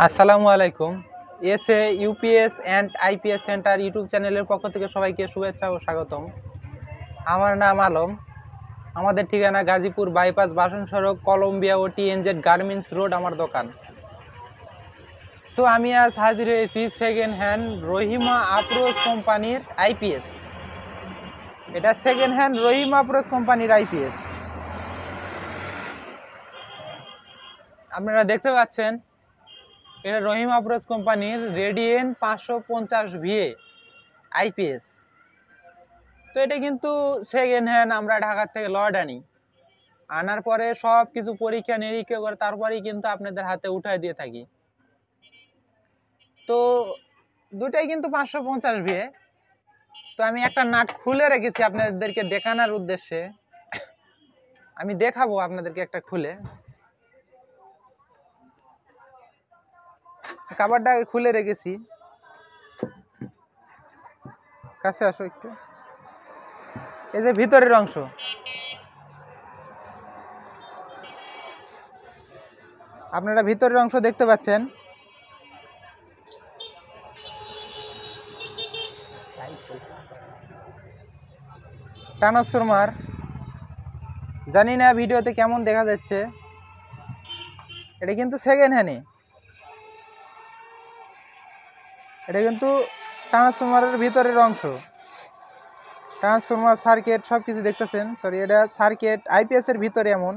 আসসালামু আলাইকুম। SA UPS and IPS centre YouTube চ্যানেলের পক্ষ থেকে সবাইকে শুভেচ্ছা ও স্বাগতম। আমার নাম আলম। আমাদের ঠিকানা গাজীপুর বাইপাস বাসন সড়ক, কলম্বিয়া ও টিএনজেড গার্মেন্টস রোড আমার দোকান। তো আমি আজ হাজির হয়েছি সেকেন্ড হ্যান্ড রহিমা আপ্রোচ কোম্পানির আইপিএস। এটা সেকেন্ড হ্যান্ড রহিমা আপ্রোচ কোম্পানির আইপিএস। আপনারা দেখতে পাচ্ছেন এটা রহিমা আপ্রোচ কোম্পানির রেডিয়েন্ট 550 ভিএ আইপিএস। তো এটা কিন্তু সেকেন্ড হ্যান্ড, আমরা ঢাকা থেকে লট আনার পরে সব কিছু পরীক্ষা নিরীক্ষা করে তারপরেই কিন্তু আপনাদের হাতে উঠাই দিয়ে থাকি। তো দুটাই কিন্তু 550 ভিএ। তো আমি একটা নাট খুলে রেখেছি আপনাদেরকে দেখানোর উদ্দেশ্যে। আমি দেখাবো আপনাদেরকে একটা খুলে, কাভারটা খুলে রেখেছি। কাছে আসো একটু। এই যে ভিতরের অংশ, আপনারা ভিতরের অংশ দেখতে পাচ্ছেন। ট্রান্সফরমার, জানি না ভিডিওতে কেমন দেখা যাচ্ছে। এটা কিন্তু সেকেন্ড হ্যান্ডে, এটা কিন্তু ট্রান্সফরমারের ভিতরের অংশ। ট্রান্সফরমার সার্কিট সব কিছু দেখতেছেন। সরি, এটা সার্কিট আইপিএস এর ভিতরে এমন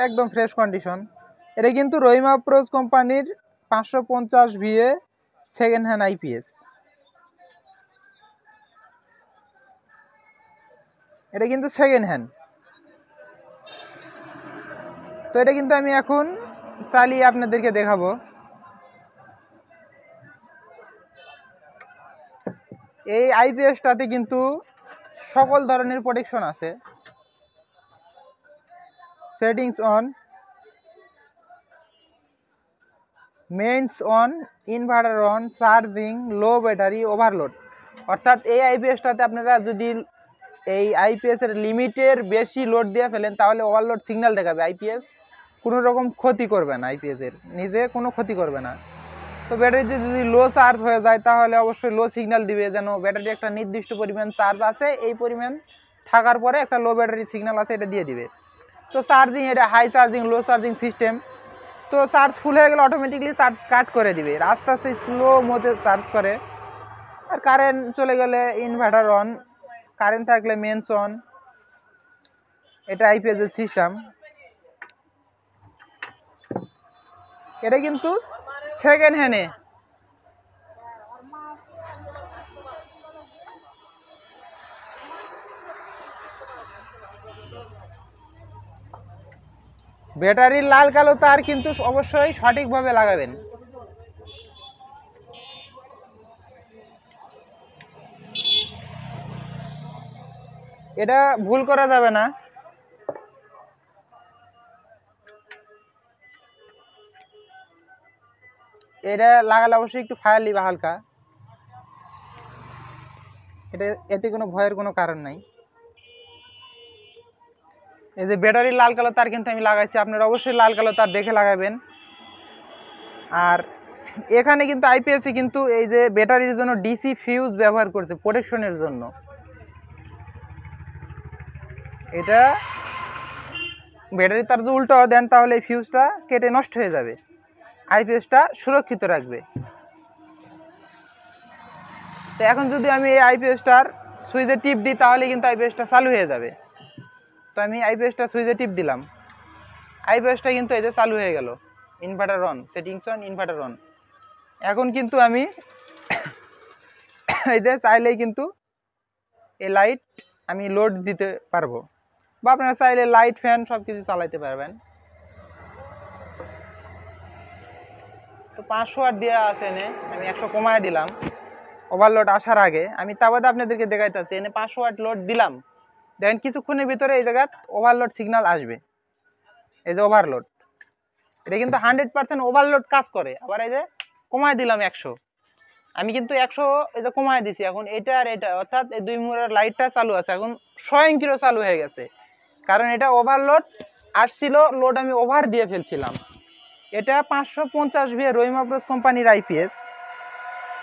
একদম ফ্রেশ কন্ডিশন। এটা কিন্তু রহিমা আপ্রোচ কোম্পানির 550 ভিএ সেকেন্ড হ্যান্ড আইপিএস। এটা কিন্তু সেকেন্ড হ্যান্ড। তো এটা কিন্তু আমি এখন চালিয়ে আপনাদেরকে দেখাবো। এই আইপিএসটাতে কিন্তু সকল ধরনের প্রোটেকশন আছে। Settings on, means on, inverter on, charging, low battery, overload. অর্থাৎ এই আইপিএসটাতে আপনারা যদি এই আইপিএস এর লিমিটের বেশি লোড দিয়ে ফেলেন তাহলে ওভারলোড সিগন্যাল দেখাবে। আইপিএস কোনো রকম ক্ষতি করবে না, আইপিএস এর নিজে কোনো ক্ষতি করবে না। তো ব্যাটারিতে যদি লো চার্জ হয়ে যায় তাহলে অবশ্যই লো সিগন্যাল দিবে, যেন ব্যাটারি একটা নির্দিষ্ট পরিমাণ চার্জ আছে, এই পরিমাণ থাকার পরে একটা লো ব্যাটারি সিগন্যাল আছে, এটা দিয়ে দিবে। তো চার্জিং, এটা হাই চার্জিং লো চার্জিং সিস্টেম। তো চার্জ ফুল হয়ে গেলে অটোমেটিকলি চার্জ কাট করে দিবে, আস্তে আস্তে স্লো মোডে চার্জ করে। আর কারেন্ট চলে গেলে ইনভার্টার অন, কারেন্ট থাকলে মেন্স অন। এটা আইপিএস এর সিস্টেম। এটা কিন্তু সেকেন্ড হ্যান্ডে। ব্যাটারির লাল কালো তার কিন্তু অবশ্যই সঠিকভাবে লাগাবেন। এটা ভুল করা যাবে না। এটা লাগালে অবশ্যই একটু ফায়ার লিবা হালকা, এটা এতে কোনো ভয়ের কোনো কারণ নাই। এই যে ব্যাটারির লাল কালো তার কিন্তু আমি লাগাইছি, আপনারা অবশ্যই লাল কালো তার দেখে লাগাবেন। আর এখানে কিন্তু আইপিএসে কিন্তু এই যে ব্যাটারির জন্য ডিসি ফিউজ ব্যবহার করছে প্রোটেকশনের জন্য। এটা ব্যাটারি তার যে উল্টো দেন তাহলে এই ফিউজটা কেটে নষ্ট হয়ে যাবে, আইপিএসটা সুরক্ষিত রাখবে। তো এখন যদি আমি এই আইপিএসটার সুইচে টিপ দিই তাহলে কিন্তু আইপিএসটা চালু হয়ে যাবে। তো আমি আইপিএসটা সুইচে টিপ দিলাম, আইপিএসটা কিন্তু এই যে চালু হয়ে গেল। Inverter on, settings on, inverter on. এখন কিন্তু আমি এই যে চাইলেই কিন্তু এই লাইট আমি লোড দিতে পারবো, বা আপনারা চাইলে লাইট ফ্যান সব কিছু চালাইতে পারবেন। তো 500 ওয়াট দেওয়া আছে, এনে আমি 100 কমায় দিলাম ওভারলোড আসার আগে। আমি তা বাদে আপনাদেরকে দেখাইতেছি, এনে 500 ওয়াট লোড দিলাম, দেখেন কিছুক্ষণের ভিতরে এই জায়গায় ওভারলোড সিগন্যাল আসবে। এই যে ওভারলোড, এটা কিন্তু 100% ওভারলোড কাজ করে। আবার এই যে কমায় দিলাম 100, আমি কিন্তু 100 এই যে কমায় দিছি। এখন এটা আর এটা, অর্থাৎ এই দুই মুড়ের লাইটটা চালু আছে, এখন স্বয়ংক্রিয় চালু হয়ে গেছে, কারণ এটা ওভারলোড আসছিল, লোড আমি ওভার দিয়ে ফেলছিলাম। এটা 550 VA রহিমা প্রোস কোম্পানির আইপিএস।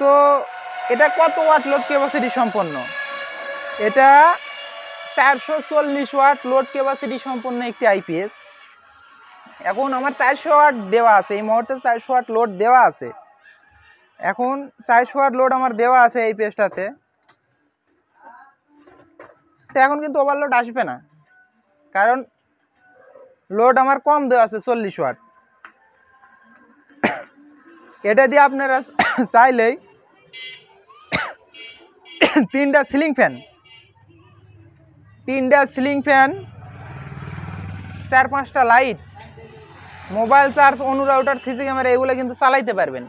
তো এটা কত ওয়াট লোড ক্যাপাসিটি সম্পন্ন? এটা 440 ওয়াট লোড ক্যাপাসিটি সম্পন্ন একটি আইপিএস। এখন আমার 400 ওয়াট দেওয়া আছে, এই মুহূর্তে 400 ওয়াট লোড দেওয়া আছে। এখন 400 ওয়াট লোড আমার দেওয়া আছে এই পেজটাতে। তো এখন কিন্তু ওভারলোড আসবে না, কারণ লোড আমার কম দেওয়া আছে 40 ওয়াট। এটা দিয়ে আপনারা চাইলেই তিনটা সিলিং ফ্যান, 4-5টা লাইট, মোবাইল চার্জ, অনু রাউটার, সিসি ক্যামেরা এগুলো কিন্তু চালাইতে পারবেন।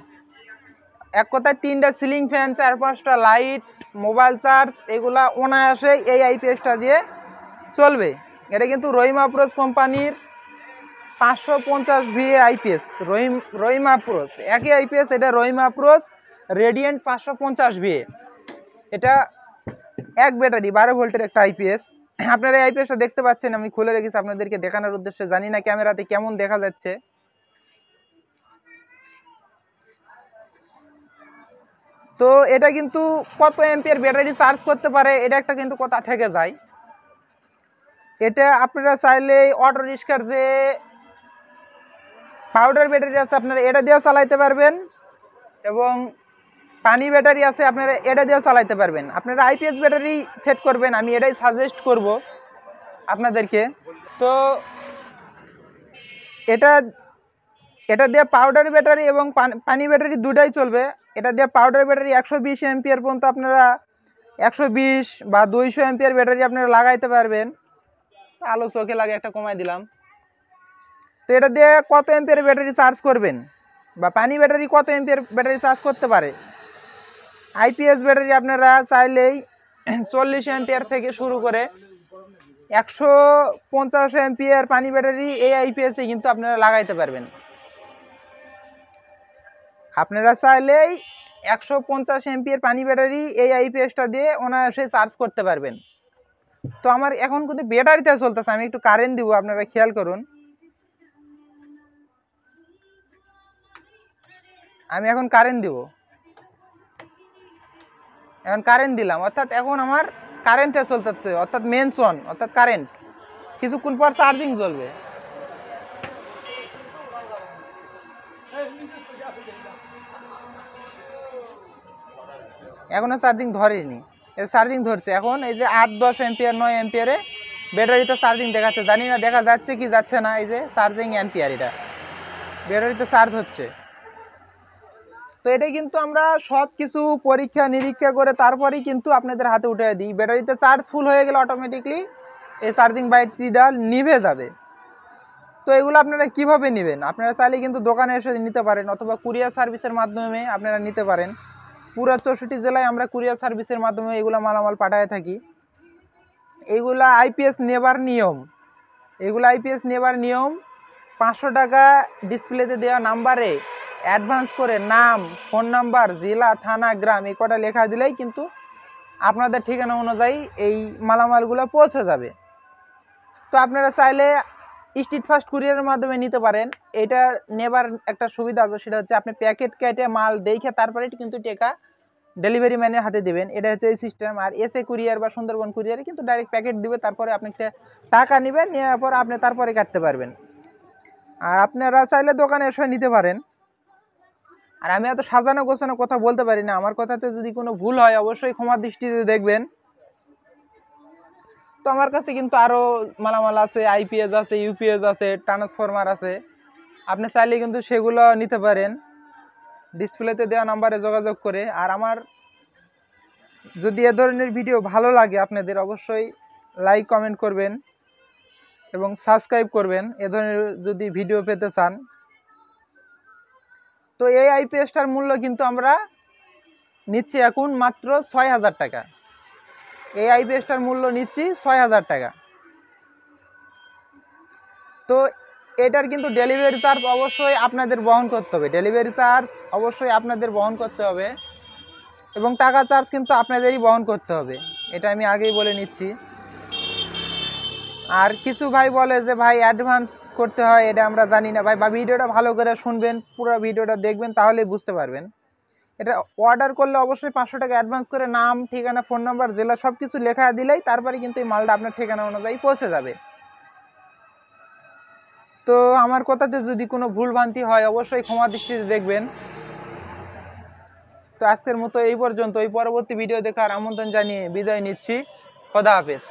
এক কথায় 3টা সিলিং ফ্যান, 4-5টা লাইট, মোবাইল চার্জ, এগুলা অনায়াসে এই আইপিএসটা দিয়ে চলবে। এটা কিন্তু রহিমা প্রোস কোম্পানির 550 VA আইপিএস, রহিমা প্রোস একই আইপিএস। এটা রহিমা প্রোস রেডিয়েন্ট 550 VA। এটা এক ব্যাটারি 12 ভোল্টের একটা আইপিএস। আপনারা এই আইপিএসটা দেখতে পাচ্ছেন, আমি খুলে রেখেছি আপনাদেরকে দেখানোর উদ্দেশ্যে। জানি না ক্যামেরাতে কেমন দেখা যাচ্ছে। তো এটা কিন্তু কত অ্যাম্পিয়ার ব্যাটারি চার্জ করতে পারে, এটা একটা কিন্তু কথা থেকে যায়। এটা আপনারা চাইলে অটো রিক্সার যে পাউডার ব্যাটারি আছে আপনারা এটা দিয়েও চালাইতে পারবেন, এবং পানি ব্যাটারি আছে আপনারা এটা দিয়েও চালাইতে পারবেন। আপনারা আইপিএস ব্যাটারি সেট করবেন, আমি এটাই সাজেস্ট করব আপনাদেরকে। তো এটা দিয়ে পাউডার ব্যাটারি এবং পানি ব্যাটারি দুটাই চলবে। এটা দিয়ে পাউডার ব্যাটারি 120 অ্যাম্পিয়ার পর্যন্ত আপনারা 120 বা 200 অ্যাম্পিয়ার ব্যাটারি আপনারা লাগাইতে পারবেন। আলো চোখে লাগে একটা কমাই দিলাম। তো এটা দিয়ে কত অ্যাম্পিয়ার ব্যাটারি চার্জ করবেন, বা পানি ব্যাটারি কত অ্যাম্পিয়ার ব্যাটারি চার্জ করতে পারে? আইপিএস ব্যাটারি আপনারা চাইলেই 40 অ্যাম্পিয়ার থেকে শুরু করে 150 অ্যাম্পিয়ার পানি ব্যাটারি এই আইপিএসে কিন্তু আপনারা লাগাইতে পারবেন। আপনারা চাইলেই 150 অ্যাম্পিয়ার পানি ব্যাটারি এই আইপিএসটা দিয়ে অনায়াসে চার্জ করতে পারবেন। তো আমার এখন কিন্তু ব্যাটারিতে চলতেছে, আমি একটু কারেন্ট দিব, আপনারা খেয়াল করুন। আমি এখন কারেন্ট দিব, এখন কারেন্ট দিলাম, অর্থাৎ এখন আমার কারেন্টে চলতেছে, অর্থাৎ মেইনস অন, অর্থাৎ কারেন্ট। কিছুক্ষণ পর চার্জিং জ্বলবে। এখনো চার্জিং ধরেনি, চার্জিং ধরছে এখন। এই যে 8-10 অ্যাম্পিয়ার 9 অ্যাম্পিয়ারে ব্যাটারিতে চার্জিং দেখাচ্ছে, জানি না দেখা যাচ্ছে কি যাচ্ছে না। এই যে চার্জিং অ্যাম্পিয়ার, এটা ব্যাটারিতে চার্জ হচ্ছে। তো এটা কিন্তু আমরা সব কিছু পরীক্ষা নিরীক্ষা করে তারপরেই কিন্তু আপনাদের হাতে উঠে দিই। ব্যাটারিতে চার্জ ফুল হয়ে গেলে অটোমেটিকলি এই চার্জিং ব্যাটারিটা নিভে যাবে। তো এগুলো আপনারা কিভাবে নেবেন? আপনারা চাইলে কিন্তু দোকানে এসে নিতে পারেন, অথবা কুরিয়ার সার্ভিসের মাধ্যমে আপনারা নিতে পারেন। পুরো 64 জেলায় আমরা কুরিয়ার সার্ভিসের মাধ্যমে এগুলো মালামাল পাঠায় থাকি। এইগুলা আইপিএস নেবার নিয়ম, 500 টাকা ডিসপ্লেতে দেওয়া নাম্বারে অ্যাডভান্স করে নাম, ফোন নাম্বার, জেলা, থানা, গ্রাম এই কটা লেখা দিলেই কিন্তু আপনাদের ঠিকানা অনুযায়ী এই মালামালগুলো পৌঁছে যাবে। তো আপনারা চাইলে স্ট্রিট ফাস্ট কুরিয়ারের মাধ্যমে নিতে পারেন। এটা নেবার একটা সুবিধা আছে, সেটা হচ্ছে আপনি প্যাকেট কেটে মাল দেখে তারপরে কিন্তু টাকা ডেলিভারি ম্যানের হাতে দেবেন, এটা হচ্ছে এই সিস্টেম। আর এসএ কুরিয়ার বা সুন্দরবন কুরিয়ারে কিন্তু ডাইরেক্ট প্যাকেট দিবে, তারপরে আপনি টাকা নেবেন, নেওয়ার পর আপনি তারপরে কাটতে পারবেন। আর আপনারা চাইলে দোকানে এসে নিতে পারেন। আর আমি এত সাজানো গোছানো কথা বলতে পারি না, আমার কথাতে যদি কোনো ভুল হয় অবশ্যই ক্ষমা দৃষ্টিতে দেখবেন। তো আমার কাছে কিন্তু আরও মালামাল আছে, আইপিএস আছে, ইউপিএস আছে, ট্রান্সফরমার আছে, আপনি চাইলে কিন্তু সেগুলো নিতে পারেন ডিসপ্লেতে দেওয়া নাম্বারে যোগাযোগ করে। আর আমার যদি এ ধরনের ভিডিও ভালো লাগে আপনাদের, অবশ্যই লাইক কমেন্ট করবেন এবং সাবস্ক্রাইব করবেন এ ধরনের যদি ভিডিও পেতে চান। তো এই আইপিএসটার মূল্য কিন্তু আমরা নিচ্ছি এখন মাত্র 6000 টাকা। এই আইপিএসটার মূল্য নিচ্ছি 6000 টাকা। তো এটার কিন্তু ডেলিভারি চার্জ অবশ্যই আপনাদের বহন করতে হবে, এবং টাকা চার্জ কিন্তু আপনাদেরই বহন করতে হবে, এটা আমি আগেই বলে নিচ্ছি। আর কিছু ভাই বলে যে ভাই অ্যাডভান্স করতে হয়, এটা আমরা জানি না ভাই, বা ভিডিওটা ভালো করে শুনবেন, পুরো ভিডিওটা দেখবেন, তাহলেই বুঝতে পারবেন। এটা অর্ডার করলে অবশ্যই 500 টাকা অ্যাডভান্স করে নাম, ঠিকানা, ফোন নাম্বার, জেলা সব কিছু লেখা দিলেই তারপরে কিন্তু এই মালটা আপনার ঠিকানা অনুযায়ী পৌঁছে যাবে। তো আমার কথাতে যদি কোনো ভুলভ্রান্তি হয় অবশ্যই ক্ষমা দৃষ্টিতে দেখবেন। তো আজকের মতো এই পর্যন্ত, এই পরবর্তী ভিডিও দেখার আমন্ত্রণ জানিয়ে বিদায় নিচ্ছি। খোদা হাফেজ।